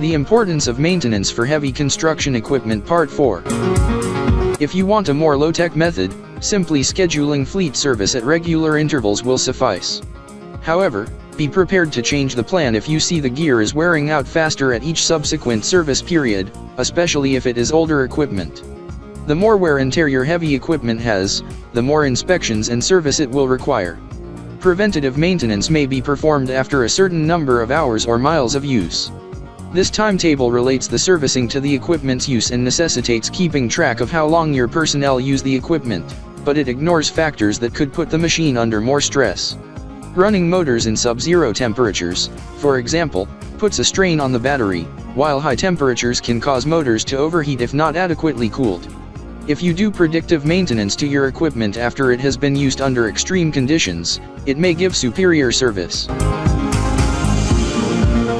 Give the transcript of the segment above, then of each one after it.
The importance of maintenance for heavy construction equipment. Part 4. If you want a more low-tech method, simply scheduling fleet service at regular intervals will suffice. However, be prepared to change the plan if you see the gear is wearing out faster at each subsequent service period, especially if it is older equipment. The more wear and tear your heavy equipment has, the more inspections and service it will require. Preventative maintenance may be performed after a certain number of hours or miles of use. This timetable relates the servicing to the equipment's use and necessitates keeping track of how long your personnel use the equipment, but it ignores factors that could put the machine under more stress. Running motors in sub-zero temperatures, for example, puts a strain on the battery, while high temperatures can cause motors to overheat if not adequately cooled. If you do predictive maintenance to your equipment after it has been used under extreme conditions, it may give superior service.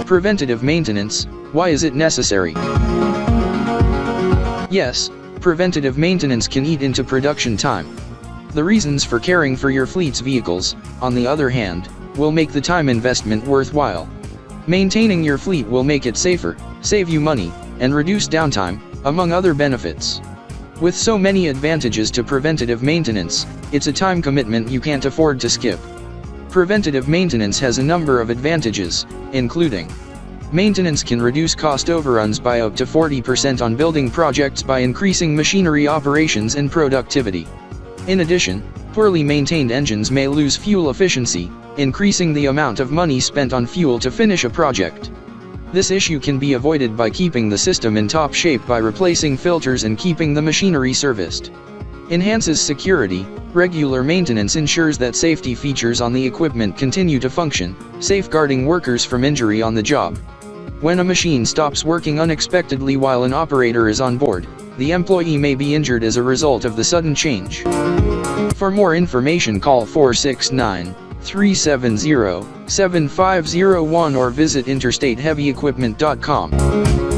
Preventative maintenance, why is it necessary? Yes, preventative maintenance can eat into production time. The reasons for caring for your fleet's vehicles, on the other hand, will make the time investment worthwhile. Maintaining your fleet will make it safer, save you money, and reduce downtime, among other benefits. With so many advantages to preventative maintenance, it's a time commitment you can't afford to skip. Preventative maintenance has a number of advantages, including: maintenance can reduce cost overruns by up to 40% on building projects by increasing machinery operations and productivity. In addition, poorly maintained engines may lose fuel efficiency, increasing the amount of money spent on fuel to finish a project. This issue can be avoided by keeping the system in top shape by replacing filters and keeping the machinery serviced. Enhances security. Regular maintenance ensures that safety features on the equipment continue to function, safeguarding workers from injury on the job. When a machine stops working unexpectedly while an operator is on board, the employee may be injured as a result of the sudden change. For more information, call 469-370-7501 or visit interstateheavyequipment.com.